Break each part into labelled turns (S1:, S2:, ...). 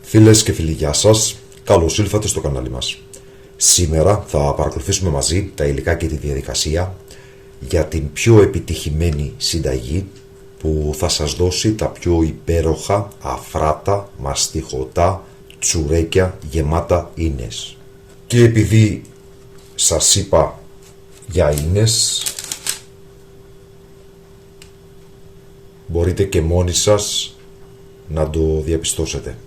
S1: Φίλες και φίλοι, γεια σας. Καλώς ήλθατε στο κανάλι μας. Σήμερα θα παρακολουθήσουμε μαζί τα υλικά και τη διαδικασία για την πιο επιτυχημένη συνταγή που θα σας δώσει τα πιο υπέροχα, αφράτα, μαστιχωτά τσουρέκια γεμάτα ίνες. Και επειδή σας είπα για ίνες, μπορείτε και μόνοι σας να το διαπιστώσετε.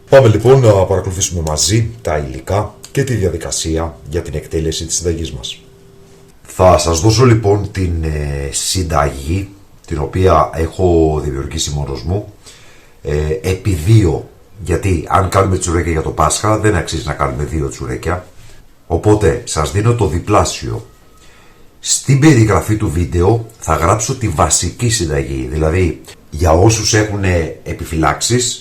S1: Πάμε λοιπόν να παρακολουθήσουμε μαζί τα υλικά και τη διαδικασία για την εκτέλεση της συνταγής μας. Θα σας δώσω λοιπόν την συνταγή την οποία έχω δημιουργήσει μόνος μου επί δύο, γιατί αν κάνουμε τσουρέκια για το Πάσχα δεν αξίζει να κάνουμε δύο τσουρέκια, οπότε σας δίνω το διπλάσιο. Στην περιγραφή του βίντεο θα γράψω τη βασική συνταγή, δηλαδή για όσους έχουν επιφυλάξεις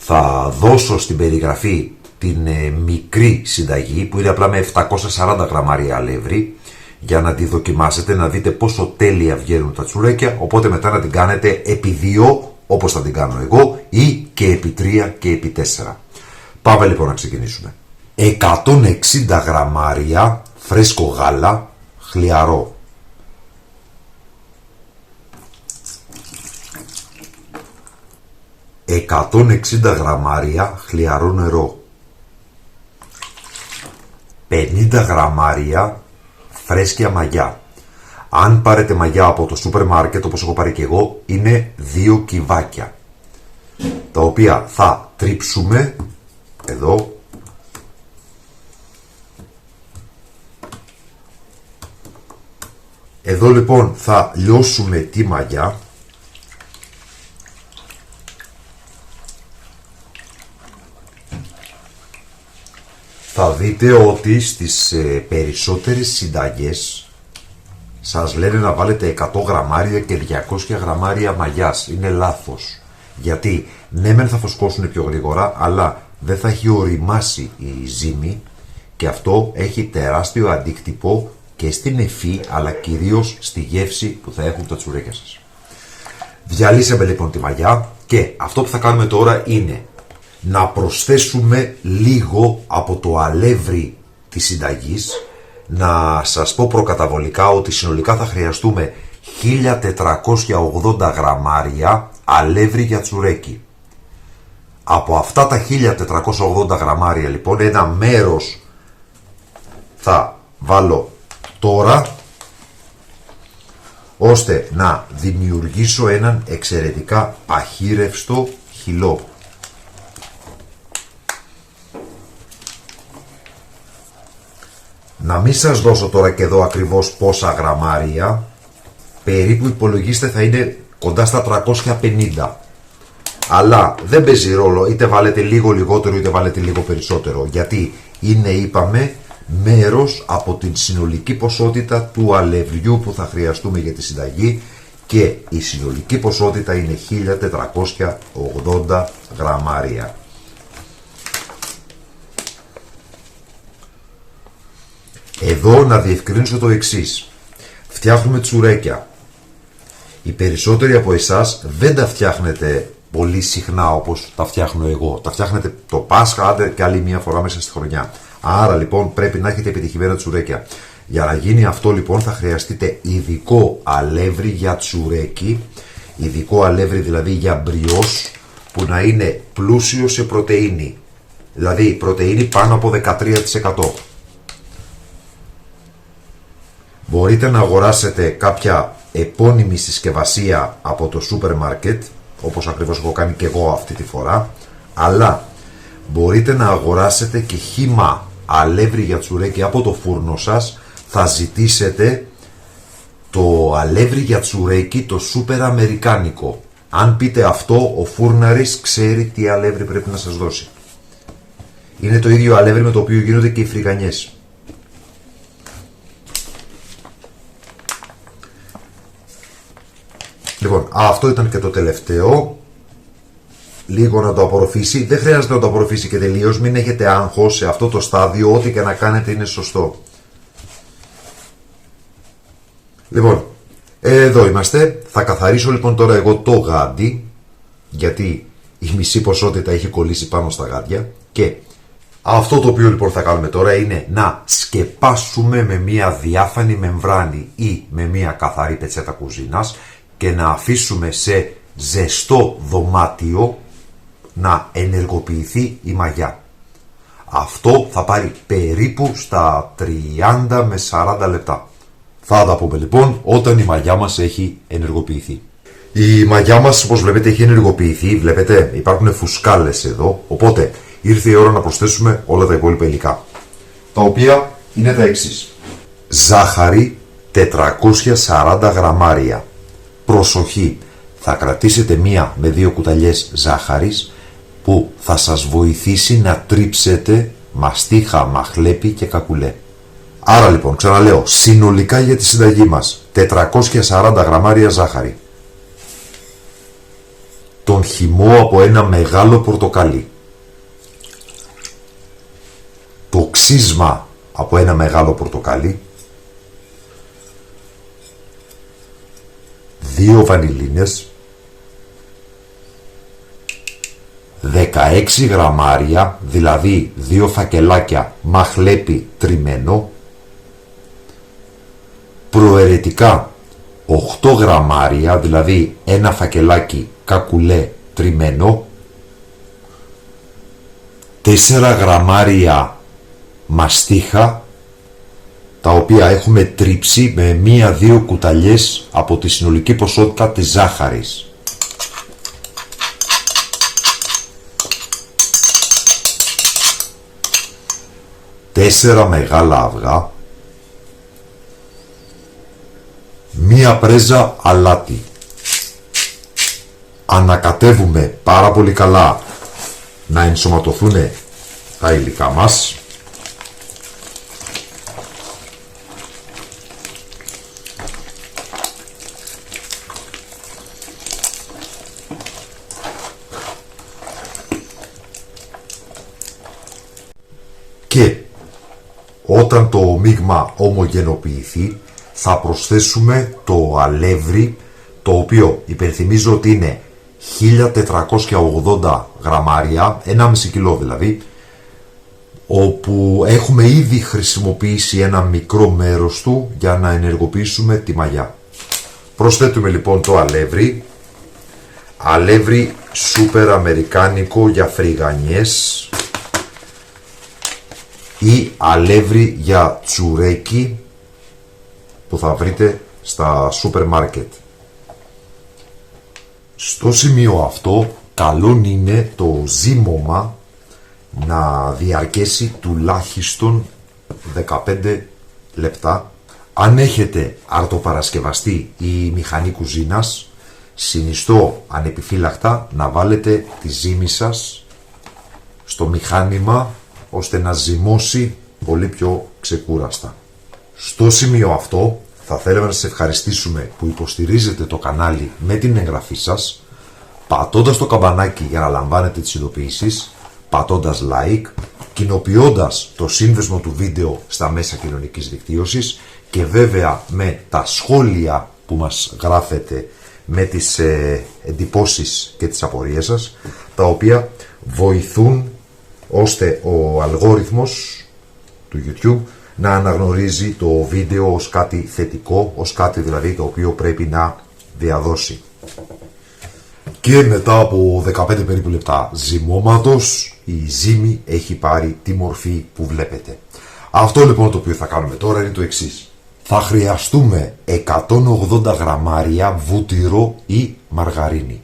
S1: θα δώσω στην περιγραφή την μικρή συνταγή που είναι απλά με 740 γραμμάρια αλεύρι για να τη δοκιμάσετε, να δείτε πόσο τέλεια βγαίνουν τα τσουρέκια, οπότε μετά να την κάνετε επί 2 όπως θα την κάνω εγώ ή και επί 3 και επί 4. Πάμε λοιπόν να ξεκινήσουμε. 160 γραμμάρια φρέσκο γάλα χλιαρό. 160 γραμμάρια χλιαρό νερό. 50 γραμμάρια φρέσκια μαγιά. Αν πάρετε μαγιά από το σούπερ μάρκετ όπως έχω πάρει και εγώ, είναι 2 κυβάκια, τα οποία θα τρίψουμε εδώ. Εδώ λοιπόν θα λιώσουμε τη μαγιά. Θα δείτε ότι στις περισσότερες συνταγές σας λένε να βάλετε 100 γραμμάρια και 200 γραμμάρια μαγιάς. Είναι λάθος. Γιατί ναι μεν θα φουσκώσουν πιο γρήγορα, αλλά δεν θα έχει ωριμάσει η ζύμη και αυτό έχει τεράστιο αντίκτυπο και στην εφή αλλά κυρίως στη γεύση που θα έχουν τα τσουρέκια σας. Διαλύσαμε λοιπόν τη μαγιά και αυτό που θα κάνουμε τώρα είναι να προσθέσουμε λίγο από το αλεύρι της συνταγής. Να σας πω προκαταβολικά ότι συνολικά θα χρειαστούμε 1480 γραμμάρια αλεύρι για τσουρέκι. Από αυτά τα 1480 γραμμάρια λοιπόν ένα μέρος θα βάλω τώρα, ώστε να δημιουργήσω έναν εξαιρετικά αχύρευστο χυλό. Να μην σας δώσω τώρα και εδώ ακριβώς πόσα γραμμάρια, περίπου υπολογίστε θα είναι κοντά στα 350. Αλλά δεν παίζει ρόλο, είτε βάλετε λίγο λιγότερο είτε βάλετε λίγο περισσότερο, γιατί είναι, είπαμε, μέρος από την συνολική ποσότητα του αλευριού που θα χρειαστούμε για τη συνταγή και η συνολική ποσότητα είναι 1480 γραμμάρια. Εδώ να διευκρινίσω το εξής. Φτιάχνουμε τσουρέκια. Οι περισσότεροι από εσάς δεν τα φτιάχνετε πολύ συχνά όπως τα φτιάχνω εγώ. Τα φτιάχνετε το Πάσχα, άντε και άλλη μία φορά μέσα στη χρονιά. Άρα λοιπόν πρέπει να έχετε επιτυχημένα τσουρέκια. Για να γίνει αυτό λοιπόν θα χρειαστείτε ειδικό αλεύρι για τσουρέκι. Ειδικό αλεύρι δηλαδή για μπριός που να είναι πλούσιο σε πρωτεΐνη. Δηλαδή πρωτεΐνη πάνω από 13%. Μπορείτε να αγοράσετε κάποια επώνυμη συσκευασία από το σούπερ μάρκετ, όπως ακριβώς έχω κάνει και εγώ αυτή τη φορά, αλλά μπορείτε να αγοράσετε και χύμα αλεύρι για τσουρέκι από το φούρνο σας. Θα ζητήσετε το αλεύρι για τσουρέκι το σούπερ αμερικάνικο. Αν πείτε αυτό, ο φούρναρης ξέρει τι αλεύρι πρέπει να σας δώσει. Είναι το ίδιο αλεύρι με το οποίο γίνονται και οι φρυγανιές. Λοιπόν, αυτό ήταν και το τελευταίο. Λίγο να το απορροφήσει. Δεν χρειάζεται να το απορροφήσει και τελείως. Μην έχετε άγχος σε αυτό το στάδιο. Ό,τι και να κάνετε είναι σωστό. Λοιπόν, εδώ είμαστε. Θα καθαρίσω λοιπόν τώρα εγώ το γάντι, γιατί η μισή ποσότητα έχει κολλήσει πάνω στα γάντια. Και αυτό το οποίο λοιπόν θα κάνουμε τώρα είναι να σκεπάσουμε με μια διάφανη μεμβράνη ή με μια καθαρή πετσέτα κουζίνας και να αφήσουμε σε ζεστό δωμάτιο να ενεργοποιηθεί η μαγιά. Αυτό θα πάρει περίπου στα 30 με 40 λεπτά. Θα τα πούμε λοιπόν όταν η μαγιά μας έχει ενεργοποιηθεί. Η μαγιά μας, όπως βλέπετε, έχει ενεργοποιηθεί. Βλέπετε, υπάρχουν φουσκάλες εδώ. Οπότε ήρθε η ώρα να προσθέσουμε όλα τα υπόλοιπα υλικά, τα οποία είναι τα εξής. Ζάχαρη 440 γραμμάρια. Προσοχή, θα κρατήσετε 1 με 2 κουταλιές ζάχαρης που θα σας βοηθήσει να τρίψετε μαστίχα, μαχλέπι και κακουλέ. Άρα λοιπόν, ξαναλέω, συνολικά για τη συνταγή μας 440 γραμμάρια ζάχαρη, τον χυμό από ένα μεγάλο πορτοκάλι, το ξύσμα από ένα μεγάλο πορτοκάλι, 2 βανιλίνες, 16 γραμμάρια, δηλαδή 2 φακελάκια μαχλέπι τριμμένο, προαιρετικά 8 γραμμάρια, δηλαδή 1 φακελάκι κακουλέ τριμμένο, 4 γραμμάρια μαστίχα, τα οποία έχουμε τρίψει με 1-2 κουταλιές από τη συνολική ποσότητα της ζάχαρης. Τέσσερα μεγάλα αυγά, 1 πρέζα αλάτι. Ανακατεύουμε πάρα πολύ καλά να ενσωματωθούν τα υλικά μας. Και όταν το μείγμα ομογενοποιηθεί θα προσθέσουμε το αλεύρι, το οποίο υπενθυμίζω ότι είναι 1480 γραμμάρια, 1,5 κιλό δηλαδή, όπου έχουμε ήδη χρησιμοποιήσει ένα μικρό μέρος του για να ενεργοποιήσουμε τη μαγιά. Προσθέτουμε λοιπόν το αλεύρι, αλεύρι σούπερ αμερικάνικο για φρυγανιές ή αλεύρι για τσουρέκι που θα βρείτε στα σούπερ μάρκετ. Στο σημείο αυτό καλό είναι το ζύμωμα να διαρκέσει τουλάχιστον 15 λεπτά. Αν έχετε αρτοπαρασκευαστή ή μηχανή κουζίνας, συνιστώ ανεπιφύλακτα να βάλετε τη ζύμη σας στο μηχάνημα ώστε να ζυμώσει πολύ πιο ξεκούραστα. Στο σημείο αυτό θα θέλαμε να σας ευχαριστήσουμε που υποστηρίζετε το κανάλι με την εγγραφή σας, πατώντας το καμπανάκι για να λαμβάνετε τις ειδοποιήσεις, πατώντας like, κοινοποιώντας το σύνδεσμο του βίντεο στα μέσα κοινωνικής δικτύωσης και βέβαια με τα σχόλια που μας γράφετε με τις εντυπώσεις και τις απορίες σας, τα οποία βοηθούν ώστε ο αλγόριθμος του YouTube να αναγνωρίζει το βίντεο ως κάτι θετικό, ως κάτι δηλαδή το οποίο πρέπει να διαδώσει. Και μετά από 15 περίπου λεπτά ζυμώματος, η ζύμη έχει πάρει τη μορφή που βλέπετε. Αυτό λοιπόν το οποίο θα κάνουμε τώρα είναι το εξής. Θα χρειαστούμε 180 γραμμάρια βούτυρο ή μαργαρίνη,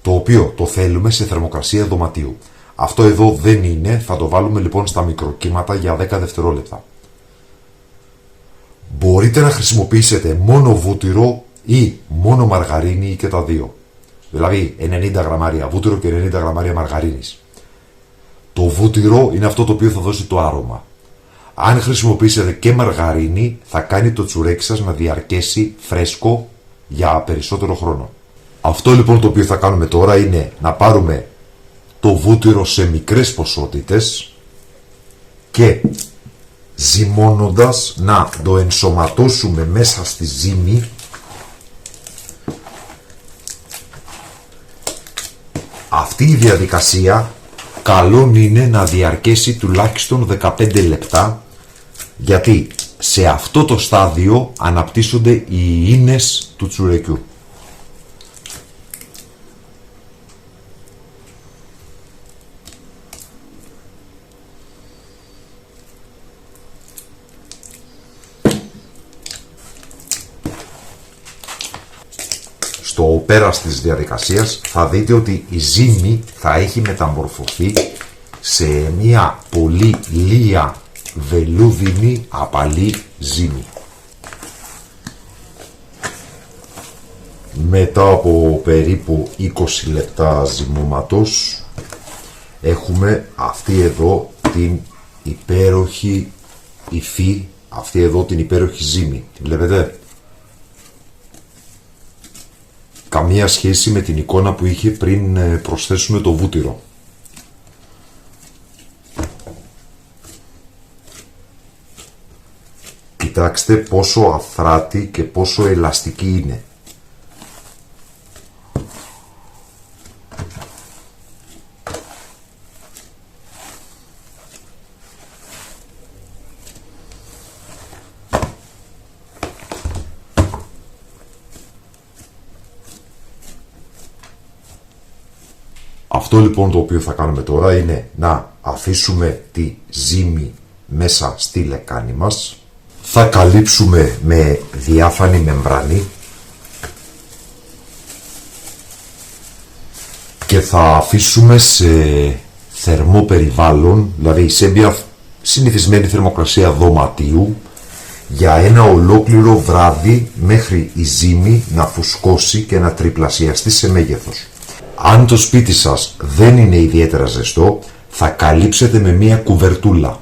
S1: το οποίο το θέλουμε σε θερμοκρασία δωματίου. Αυτό εδώ δεν είναι, θα το βάλουμε λοιπόν στα μικροκύματα για 10 δευτερόλεπτα. Μπορείτε να χρησιμοποιήσετε μόνο βούτυρο ή μόνο μαργαρίνη ή και τα δύο. Δηλαδή 90 γραμμάρια βούτυρο και 90 γραμμάρια μαργαρίνης. Το βούτυρο είναι αυτό το οποίο θα δώσει το άρωμα. Αν χρησιμοποιήσετε και μαργαρίνη θα κάνει το τσουρέκι σας να διαρκέσει φρέσκο για περισσότερο χρόνο. Αυτό λοιπόν το οποίο θα κάνουμε τώρα είναι να πάρουμε το βούτυρο σε μικρές ποσότητες και ζυμώνοντας να το ενσωματώσουμε μέσα στη ζύμη Αυτή η διαδικασία καλό είναι να διαρκέσει τουλάχιστον 15 λεπτά, γιατί σε αυτό το στάδιο αναπτύσσονται οι ίνες του τσουρεκιού. Στο πέρας της διαδικασίας θα δείτε ότι η ζύμη θα έχει μεταμορφωθεί σε μια πολύ λία βελούδινη απαλή ζύμη. Μετά από περίπου 20 λεπτά ζυμώματος έχουμε αυτή εδώ την υπέροχη υφή, αυτή εδώ την υπέροχη ζύμη. Τη βλέπετε? Καμία σχέση με την εικόνα που είχε πριν προσθέσουμε το βούτυρο. Κοιτάξτε πόσο αφράτη και πόσο ελαστική είναι. Αυτό λοιπόν το οποίο θα κάνουμε τώρα είναι να αφήσουμε τη ζύμη μέσα στη λεκάνη μας. Θα καλύψουμε με διάφανη μεμβράνη και θα αφήσουμε σε θερμό περιβάλλον, δηλαδή σε μια συνηθισμένη θερμοκρασία δωματίου, για ένα ολόκληρο βράδυ μέχρι η ζύμη να φουσκώσει και να τριπλασιαστεί σε μέγεθος. Αν το σπίτι σας δεν είναι ιδιαίτερα ζεστό, θα καλύψετε με μια κουβερτούλα.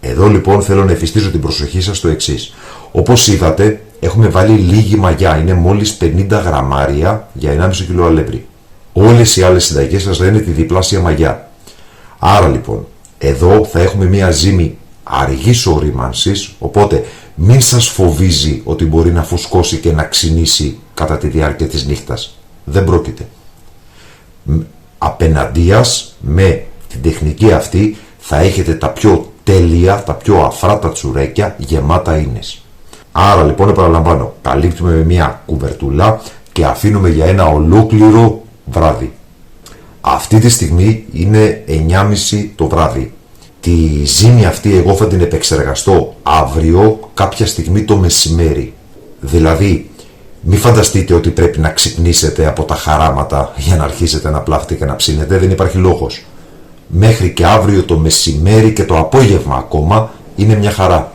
S1: Εδώ λοιπόν θέλω να εφιστήσω την προσοχή σας στο εξής. Όπως είδατε, έχουμε βάλει λίγη μαγιά, είναι μόλις 50 γραμμάρια για 1,5 κιλό αλεύρι. Όλες οι άλλες συνταγές σας λένε τη διπλάσια μαγιά. Άρα λοιπόν, εδώ θα έχουμε μια ζύμη αργής ορίμανσης, οπότε μην σας φοβίζει ότι μπορεί να φουσκώσει και να ξυνήσει κατά τη διάρκεια της νύχτας. Δεν πρόκειται. Απέναντίας με την τεχνική αυτή θα έχετε τα πιο τέλεια, τα πιο αφράτα τσουρέκια γεμάτα ίνες. Άρα λοιπόν επαναλαμβάνω, καλύπτουμε με μια κουβερτούλα και αφήνουμε για ένα ολόκληρο βράδυ. Αυτή τη στιγμή είναι 9.30 το βράδυ. Τη ζύμη αυτή εγώ θα την επεξεργαστώ αύριο κάποια στιγμή το μεσημέρι. Δηλαδή μην φανταστείτε ότι πρέπει να ξυπνήσετε από τα χαράματα για να αρχίσετε να πλάθετε και να ψήνετε, δεν υπάρχει λόγος. Μέχρι και αύριο το μεσημέρι και το απόγευμα ακόμα είναι μια χαρά.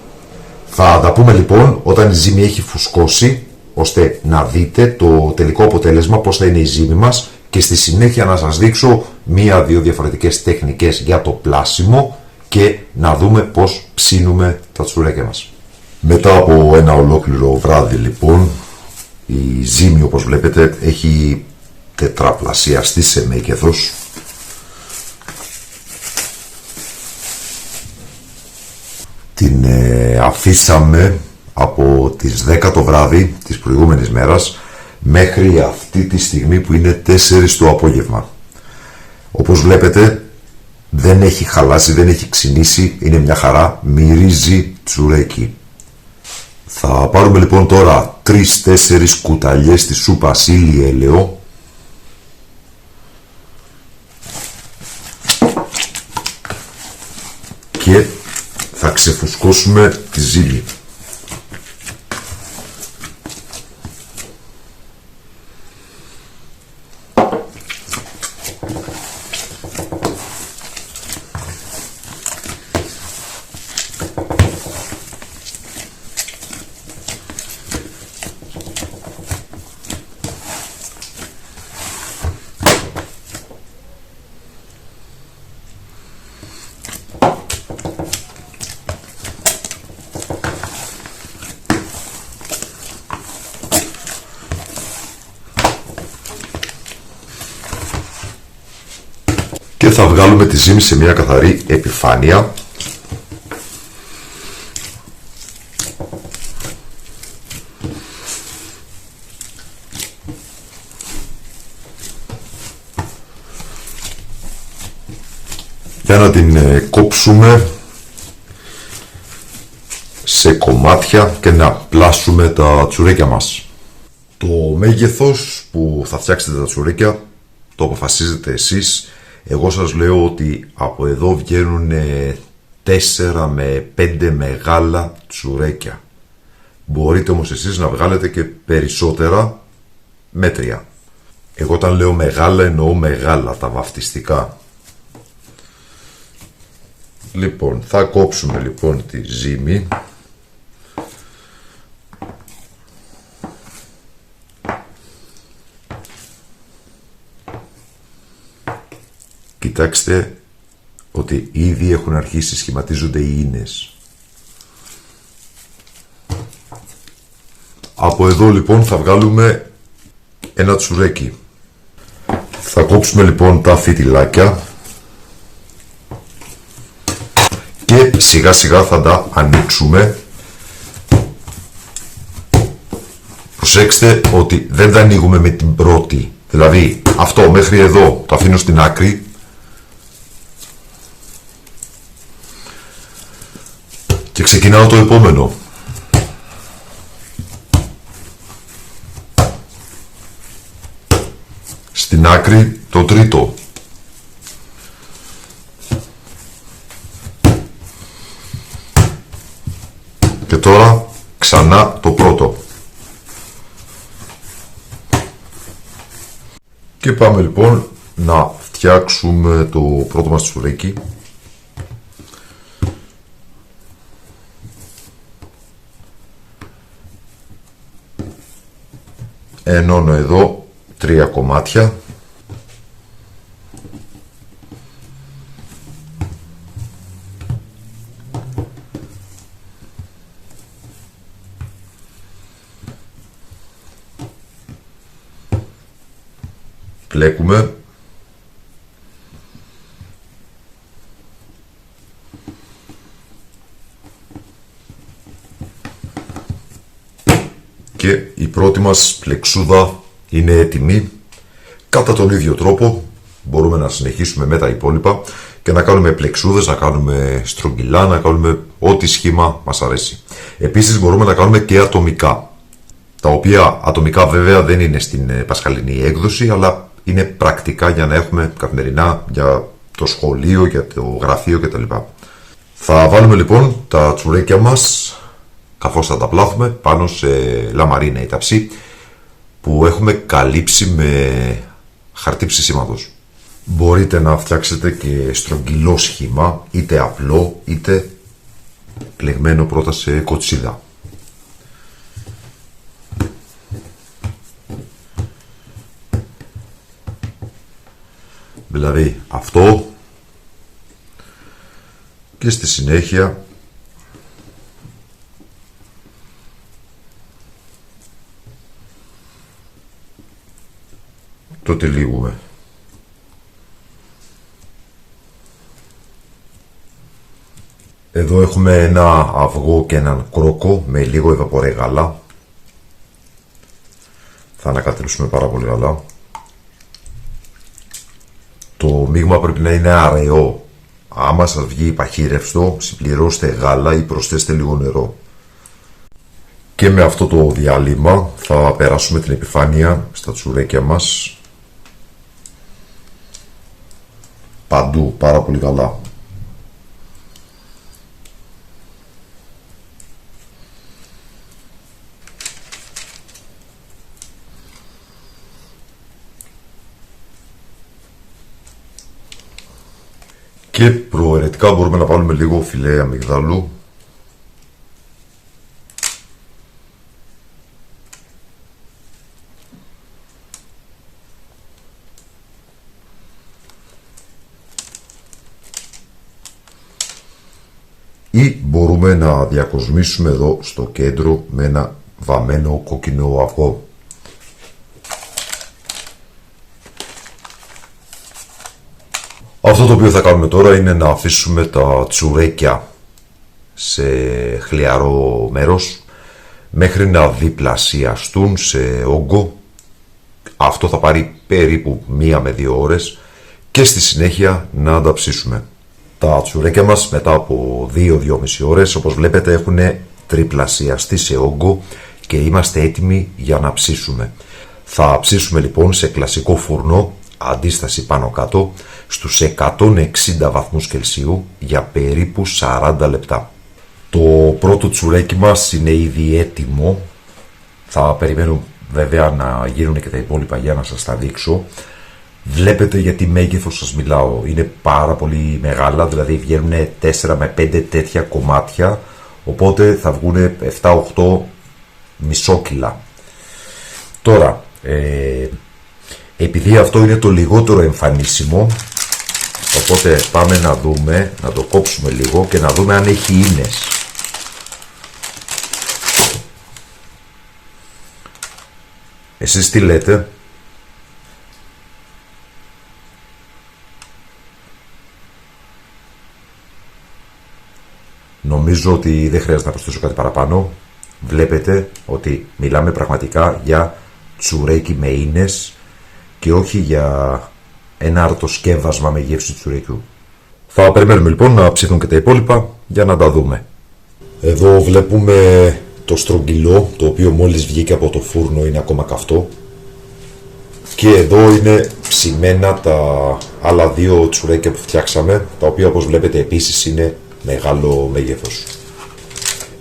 S1: Θα τα πούμε λοιπόν όταν η ζύμη έχει φουσκώσει, ώστε να δείτε το τελικό αποτέλεσμα, πώς θα είναι η ζύμη μας, και στη συνέχεια να σας δείξω μία-δύο διαφορετικές τεχνικές για το πλάσιμο και να δούμε πώς ψήνουμε τα τσουρέκια μας. Μετά από ένα ολόκληρο βράδυ λοιπόν, η ζύμη όπως βλέπετε έχει τετραπλασιαστεί σε μέγεθος. Την αφήσαμε από τις 10 το βράδυ της προηγούμενης μέρας μέχρι αυτή τη στιγμή που είναι 4 το απόγευμα. Όπως βλέπετε δεν έχει χαλάσει, δεν έχει ξυνήσει, είναι μια χαρά, μυρίζει τσουρέκι. Θα πάρουμε λοιπόν τώρα 3-4 κουταλιές της σούπας ήλι έλαιο και θα ξεφουσκώσουμε τη ζύμη. Και θα βγάλουμε τη ζύμη σε μια καθαρή επιφάνεια. για να την κόψουμε σε κομμάτια και να πλάσουμε τα τσουρέκια μας. Το μέγεθος που θα φτιάξετε τα τσουρέκια το αποφασίζετε εσείς. Εγώ σας λέω ότι από εδώ βγαίνουν 4 με 5 μεγάλα τσουρέκια. Μπορείτε όμως εσείς να βγάλετε και περισσότερα μέτρια. Εγώ όταν λέω μεγάλα εννοώ μεγάλα, τα βαφτιστικά. Λοιπόν, θα κόψουμε λοιπόν τη ζύμη. Κοιτάξτε ότι ήδη έχουν αρχίσει, σχηματίζονται οι ίνες. Από εδώ λοιπόν θα βγάλουμε ένα τσουρέκι. Θα κόψουμε λοιπόν τα φυτιλάκια και σιγά σιγά θα τα ανοίξουμε. Προσέξτε ότι δεν τα ανοίγουμε με την πρώτη. Δηλαδή αυτό μέχρι εδώ το αφήνω στην άκρη και ξεκινάω το επόμενο. Στην άκρη το τρίτο. Και τώρα ξανά το πρώτο. Και πάμε λοιπόν να φτιάξουμε το πρώτο μας τσουρέκι. Ενώνω εδώ 3 κομμάτια. Πλέκουμε. Και η πρώτη μας πλεξούδα είναι έτοιμη. Κατά τον ίδιο τρόπο μπορούμε να συνεχίσουμε με τα υπόλοιπα και να κάνουμε πλεξούδες, να κάνουμε στρογγυλά, να κάνουμε ό,τι σχήμα μας αρέσει. Επίσης μπορούμε να κάνουμε και ατομικά, τα οποία ατομικά βέβαια δεν είναι στην πασχαλινή έκδοση, αλλά είναι πρακτικά για να έχουμε καθημερινά για το σχολείο, για το γραφείο κτλ. Θα βάλουμε λοιπόν τα τσουρέκια μας, καθώς θα τα πλάθουμε, πάνω σε λαμαρίνα ή ταψί που έχουμε καλύψει με χαρτί ψησίματος. Μπορείτε να φτιάξετε και στρογγυλό σχήμα, είτε απλό είτε πλεγμένο πρώτα σε κοτσίδα. Δηλαδή αυτό και στη συνέχεια το τυλίγουμε. Εδώ έχουμε ένα αυγό και έναν κρόκο με λίγο ευαπορέ γάλα. Θα ανακατελήσουμε πάρα πολύ καλά. Το μείγμα πρέπει να είναι αραιό. Άμα σας βγει παχύρευστο, συμπληρώστε γάλα ή προσθέστε λίγο νερό. Και με αυτό το διάλειμμα θα περάσουμε την επιφάνεια στα τσουρέκια μας. Παντού, πάρα πολύ καλά. Και προαιρετικά μπορούμε να βάλουμε λίγο φιλέ αμυγδάλου. Ή μπορούμε να διακοσμήσουμε εδώ στο κέντρο με ένα βαμμένο κόκκινο αυγό. Αυτό το οποίο θα κάνουμε τώρα είναι να αφήσουμε τα τσουρέκια σε χλιαρό μέρος μέχρι να διπλασιαστούν σε όγκο. Αυτό θα πάρει περίπου 1 με 2 ώρες και στη συνέχεια να τα ψήσουμε. Τα τσουρέκια μας μετά από 2-2,5 ώρες, όπως βλέπετε, έχουν τριπλασιαστεί σε όγκο και είμαστε έτοιμοι για να ψήσουμε. Θα ψήσουμε λοιπόν σε κλασικό φούρνο, αντίσταση πάνω κάτω, στους 160 βαθμούς Κελσίου για περίπου 40 λεπτά. Το πρώτο τσουρέκι μας είναι ήδη έτοιμο. Θα περιμένω βέβαια να γίνουν και τα υπόλοιπα για να σας τα δείξω. Βλέπετε για τι μέγεθος σας μιλάω. Είναι πάρα πολύ μεγάλα, δηλαδή βγαίνουν 4 με 5 τέτοια κομμάτια, οπότε θα βγουν 7-8 μισόκιλα. Τώρα, επειδή αυτό είναι το λιγότερο εμφανίσιμο, οπότε πάμε να δούμε, να το κόψουμε λίγο και να δούμε αν έχει ίνες. Εσείς τι λέτε? Νομίζω ότι δεν χρειάζεται να προσθέσω κάτι παραπάνω. Βλέπετε ότι μιλάμε πραγματικά για τσουρέκι με ίνες και όχι για ένα αρτοσκεύασμα με γεύση τσουρέκιου. Θα περιμένουμε λοιπόν να ψηθούν και τα υπόλοιπα για να τα δούμε. Εδώ βλέπουμε το στρογγυλό, το οποίο μόλις βγήκε από το φούρνο, είναι ακόμα καυτό. Και εδώ είναι ψημένα τα άλλα δύο τσουρέκια που φτιάξαμε, τα οποία όπως βλέπετε επίσης είναι μεγάλο μέγεθος.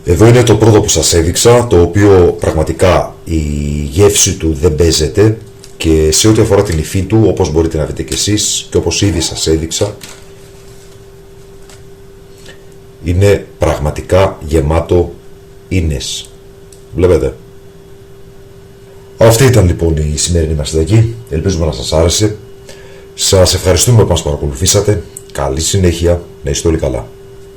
S1: Εδώ είναι το πρώτο που σας έδειξα, το οποίο πραγματικά η γεύση του δεν παίζεται και σε ό,τι αφορά την υφή του, όπως μπορείτε να δείτε και εσείς και όπως ήδη σας έδειξα, είναι πραγματικά γεμάτο ίνες. Βλέπετε. Αυτή ήταν λοιπόν η σημερινή μας συνταγή. Ελπίζουμε να σας άρεσε. Σας ευχαριστούμε που μας παρακολουθήσατε. Καλή συνέχεια. Να είστε όλοι καλά.